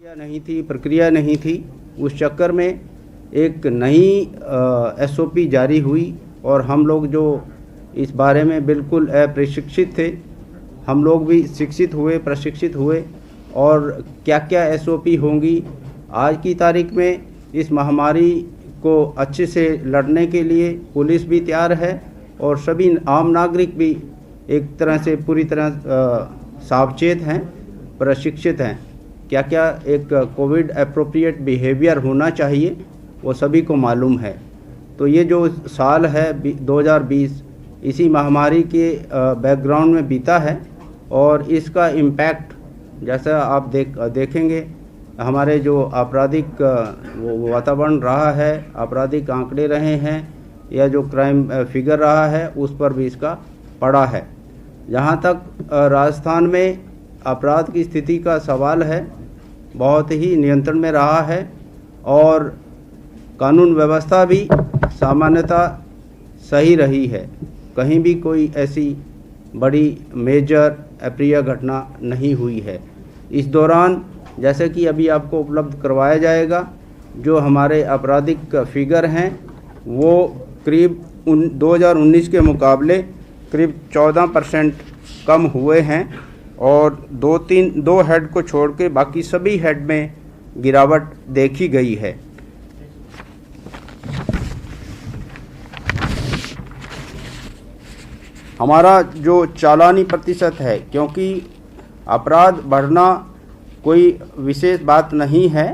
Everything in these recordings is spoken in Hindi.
प्रक्रिया नहीं थी। उस चक्कर में एक नई एसओपी जारी हुई और हम लोग जो इस बारे में बिल्कुल अप्रशिक्षित थे, हम लोग भी शिक्षित हुए, प्रशिक्षित हुए और क्या क्या एसओपी होंगी। आज की तारीख में इस महामारी को अच्छे से लड़ने के लिए पुलिस भी तैयार है और सभी आम नागरिक भी एक तरह से पूरी तरह सावचेत हैं, प्रशिक्षित हैं। क्या क्या एक कोविड एप्रोप्रिएट बिहेवियर होना चाहिए वो सभी को मालूम है। तो ये जो साल है 2020 इसी महामारी के बैकग्राउंड में बीता है और इसका इम्पैक्ट जैसा आप देखेंगे हमारे जो आपराधिक वातावरण रहा है, आपराधिक आंकड़े रहे हैं या जो क्राइम फिगर रहा है उस पर भी इसका पड़ा है। जहाँ तक राजस्थान में अपराध की स्थिति का सवाल है, बहुत ही नियंत्रण में रहा है और कानून व्यवस्था भी सामान्यतः सही रही है। कहीं भी कोई ऐसी बड़ी मेजर अप्रिय घटना नहीं हुई है। इस दौरान जैसे कि अभी आपको उपलब्ध करवाया जाएगा, जो हमारे आपराधिक फिगर हैं वो करीब 2019 के मुकाबले करीब 14% कम हुए हैं और दो हेड को छोड़ के बाकी सभी हेड में गिरावट देखी गई है। हमारा जो चालानी प्रतिशत है, क्योंकि अपराध बढ़ना कोई विशेष बात नहीं है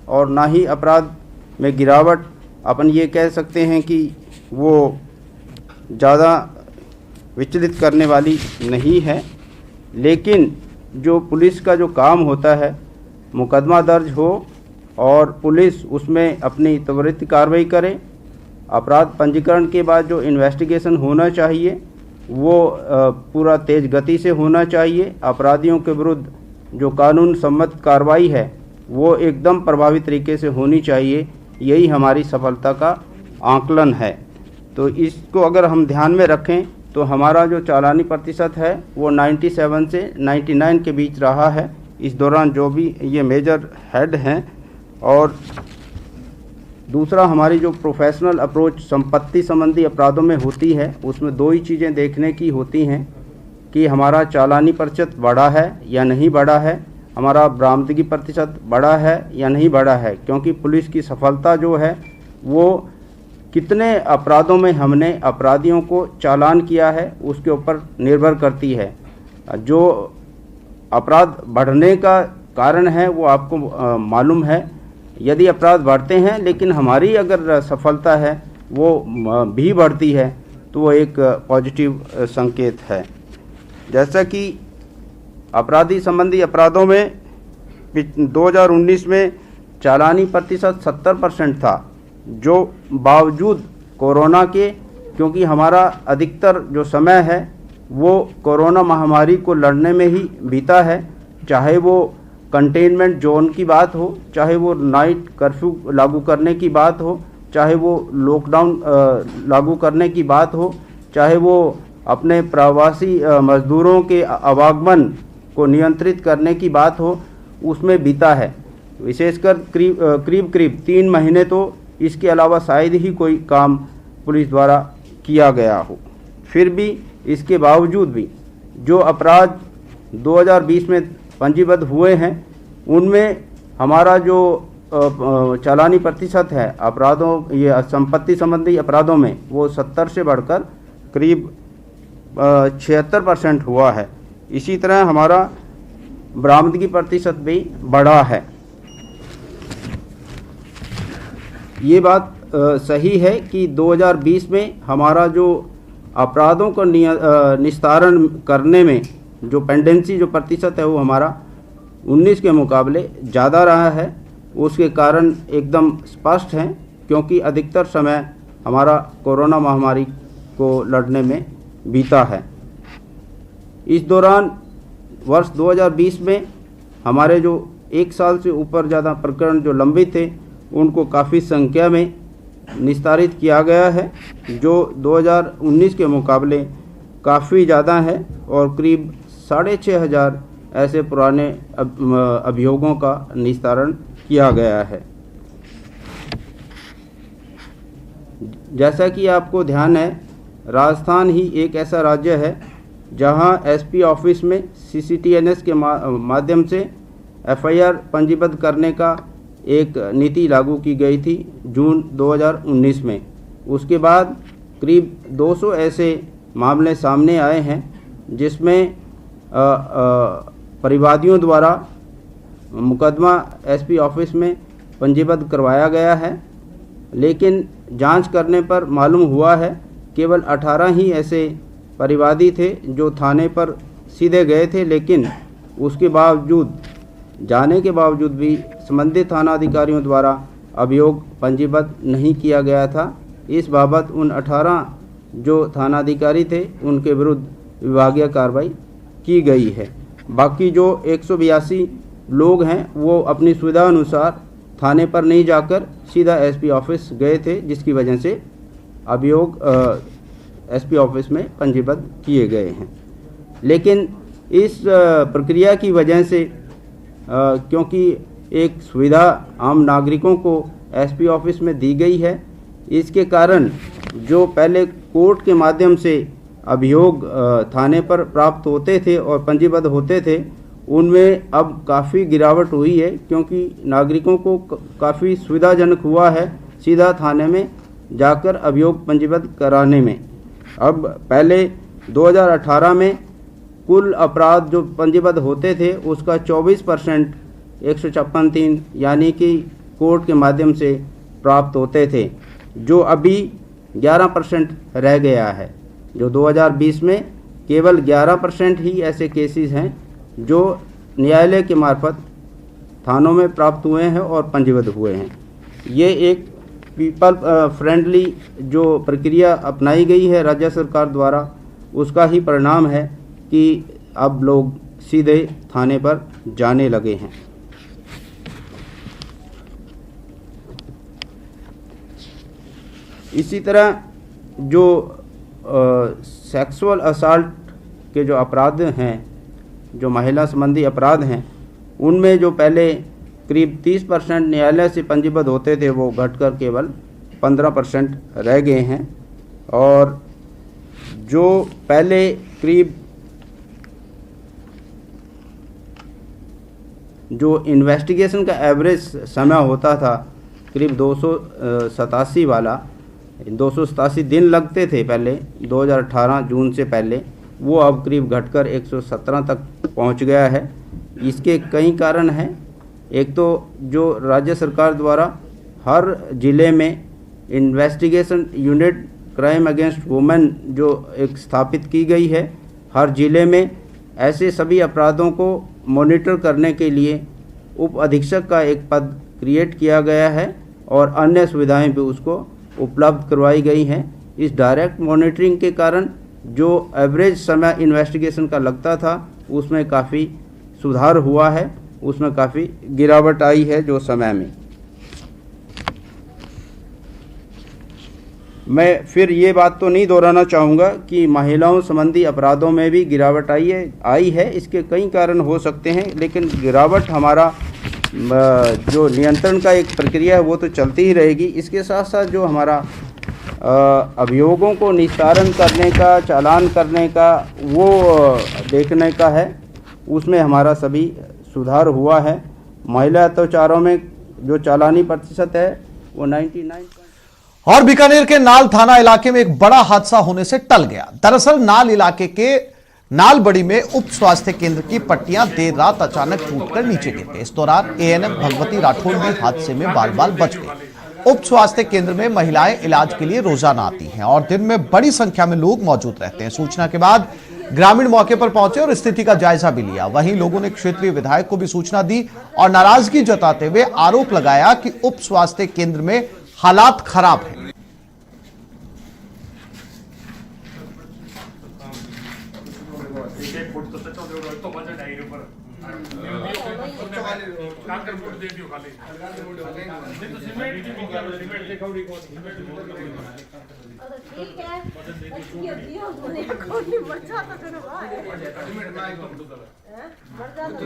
और ना ही अपराध में गिरावट अपन ये कह सकते हैं कि वो ज़्यादा विचलित करने वाली नहीं है। लेकिन जो पुलिस का जो काम होता है, मुकदमा दर्ज हो और पुलिस उसमें अपनी त्वरित कार्रवाई करे, अपराध पंजीकरण के बाद जो इन्वेस्टिगेशन होना चाहिए वो पूरा तेज़ गति से होना चाहिए। अपराधियों के विरुद्ध जो कानून सम्मत कार्रवाई है वो एकदम प्रभावी तरीके से होनी चाहिए। यही हमारी सफलता का आंकलन है। तो इसको अगर हम ध्यान में रखें तो हमारा जो चालानी प्रतिशत है वो 97 से 99 के बीच रहा है इस दौरान, जो भी ये मेजर हेड हैं। और दूसरा, हमारी जो प्रोफेशनल अप्रोच संपत्ति संबंधी अपराधों में होती है उसमें दो ही चीज़ें देखने की होती हैं कि हमारा चालानी प्रतिशत बढ़ा है या नहीं बढ़ा है, हमारा बरामदगी प्रतिशत बढ़ा है या नहीं बढ़ा है। क्योंकि पुलिस की सफलता जो है वो कितने अपराधों में हमने अपराधियों को चालान किया है उसके ऊपर निर्भर करती है। जो अपराध बढ़ने का कारण है वो आपको मालूम है। यदि अपराध बढ़ते हैं लेकिन हमारी अगर सफलता है वो भी बढ़ती है तो वो एक पॉजिटिव संकेत है। जैसा कि अपराधी संबंधी अपराधों में 2019 में चालानी प्रतिशत 70% था, जो बावजूद कोरोना के, क्योंकि हमारा अधिकतर जो समय है वो कोरोना महामारी को लड़ने में ही बीता है। चाहे वो कंटेनमेंट जोन की बात हो, चाहे वो नाइट कर्फ्यू लागू करने की बात हो, चाहे वो लॉकडाउन लागू करने की बात हो, चाहे वो अपने प्रवासी मजदूरों के आवागमन को नियंत्रित करने की बात हो, उसमें बीता है। विशेषकर करीब 3 महीने तो इसके अलावा शायद ही कोई काम पुलिस द्वारा किया गया हो। फिर भी इसके बावजूद भी जो अपराध 2020 में पंजीबद्ध हुए हैं उनमें हमारा जो चालानी प्रतिशत है अपराधों, ये संपत्ति संबंधी अपराधों में, वो 70 से बढ़कर करीब 76% हुआ है। इसी तरह हमारा बरामदगी प्रतिशत भी बढ़ा है। ये बात सही है कि 2020 में हमारा जो अपराधों का निस्तारण करने में जो पेंडेंसी जो प्रतिशत है वो हमारा 19 के मुकाबले ज़्यादा रहा है। उसके कारण एकदम स्पष्ट हैं, क्योंकि अधिकतर समय हमारा कोरोना महामारी को लड़ने में बीता है। इस दौरान वर्ष 2020 में हमारे जो 1 साल से ऊपर ज़्यादा प्रकरण जो लंबित थे उनको काफ़ी संख्या में निस्तारित किया गया है, जो 2019 के मुकाबले काफ़ी ज़्यादा है और करीब 6,500 ऐसे पुराने अभियोगों का निस्तारण किया गया है। जैसा कि आपको ध्यान है, राजस्थान ही एक ऐसा राज्य है जहां एसपी ऑफिस में CCTNS के माध्यम से FIR पंजीबद्ध करने का एक नीति लागू की गई थी जून 2019 में। उसके बाद करीब 200 ऐसे मामले सामने आए हैं जिसमें परिवादियों द्वारा मुकदमा एसपी ऑफिस में पंजीबद्ध करवाया गया है, लेकिन जांच करने पर मालूम हुआ है केवल 18 ही ऐसे परिवादी थे जो थाने पर सीधे गए थे, लेकिन उसके बावजूद जाने के बावजूद भी संबंधित थाना अधिकारियों द्वारा अभियोग पंजीबद्ध नहीं किया गया था। इस बाबत उन 18 जो थाना अधिकारी थे उनके विरुद्ध विभागीय कार्रवाई की गई है। बाकी जो 182 लोग हैं वो अपनी सुविधा अनुसार थाने पर नहीं जाकर सीधा एसपी ऑफिस गए थे, जिसकी वजह से अभियोग एसपी ऑफिस में पंजीबद्ध किए गए हैं। लेकिन इस प्रक्रिया की वजह से क्योंकि एक सुविधा आम नागरिकों को एसपी ऑफिस में दी गई है, इसके कारण जो पहले कोर्ट के माध्यम से अभियोग थाने पर प्राप्त होते थे और पंजीबद्ध होते थे, उनमें अब काफ़ी गिरावट हुई है, क्योंकि नागरिकों को काफ़ी सुविधाजनक हुआ है सीधा थाने में जाकर अभियोग पंजीबद्ध कराने में। अब पहले 2018 में कुल अपराध जो पंजीबद्ध होते थे उसका 24% 156(3) यानी कि कोर्ट के माध्यम से प्राप्त होते थे, जो अभी 11% रह गया है। जो 2020 में केवल 11% ही ऐसे केसेस हैं जो न्यायालय के मार्फत थानों में प्राप्त हुए हैं और पंजीबद्ध हुए हैं। ये एक पीपल फ्रेंडली जो प्रक्रिया अपनाई गई है राज्य सरकार द्वारा, उसका ही परिणाम है कि अब लोग सीधे थाने पर जाने लगे हैं। इसी तरह जो सेक्सुअल असॉल्ट के जो अपराध हैं, जो महिला संबंधी अपराध हैं, उनमें जो पहले करीब 30% न्यायालय से पंजीबद्ध होते थे वो घटकर केवल 15% रह गए हैं। और जो पहले करीब जो इन्वेस्टिगेशन का एवरेज समय होता था करीब 287 वाला, 287 दिन लगते थे पहले 2018 जून से पहले, वो अब करीब घटकर 117 तक पहुंच गया है। इसके कई कारण हैं। एक तो जो राज्य सरकार द्वारा हर ज़िले में investigation unit crime against women जो एक स्थापित की गई है, हर ज़िले में ऐसे सभी अपराधों को मॉनिटर करने के लिए उप अधीक्षक का एक पद क्रिएट किया गया है और अन्य सुविधाएं भी उसको उपलब्ध करवाई गई हैं। इस डायरेक्ट मॉनिटरिंग के कारण जो एवरेज समय इन्वेस्टिगेशन का लगता था उसमें काफ़ी सुधार हुआ है, उसमें काफ़ी गिरावट आई है जो समय में। मैं फिर ये बात तो नहीं दोहराना चाहूँगा कि महिलाओं संबंधी अपराधों में भी गिरावट आई है। इसके कई कारण हो सकते हैं, लेकिन गिरावट हमारा जो नियंत्रण का एक प्रक्रिया है वो तो चलती ही रहेगी। इसके साथ साथ जो हमारा अभियोगों को निस्तारण करने का, चालान करने का, वो देखने का है, उसमें हमारा सभी सुधार हुआ है। महिला अत्याचारों में जो चालानी प्रतिशत है वो 99। और बीकानेर के नाल थाना इलाके में एक बड़ा हादसा होने से टल गया। दरअसल नाल इलाके के नालबड़ी में उप स्वास्थ्य केंद्र की पट्टियां देर रात अचानक टूटकर नीचे गिर गई। इस दौरान ANM भगवती राठौड़ भी हादसे में बाल बाल बच गई। उप स्वास्थ्य केंद्र में महिलाएं इलाज के लिए रोजाना आती हैं और दिन में बड़ी संख्या में लोग मौजूद रहते हैं। सूचना के बाद ग्रामीण मौके पर पहुंचे और स्थिति का जायजा भी लिया। वहीं लोगों ने क्षेत्रीय विधायक को भी सूचना दी और नाराजगी जताते हुए आरोप लगाया कि उप स्वास्थ्य केंद्र में हालात खराब है। एक फुट तो सच तो बजट है ऊपर ठीक है अच्छी होती है उसने कोई मर जाता तो ना मर जाता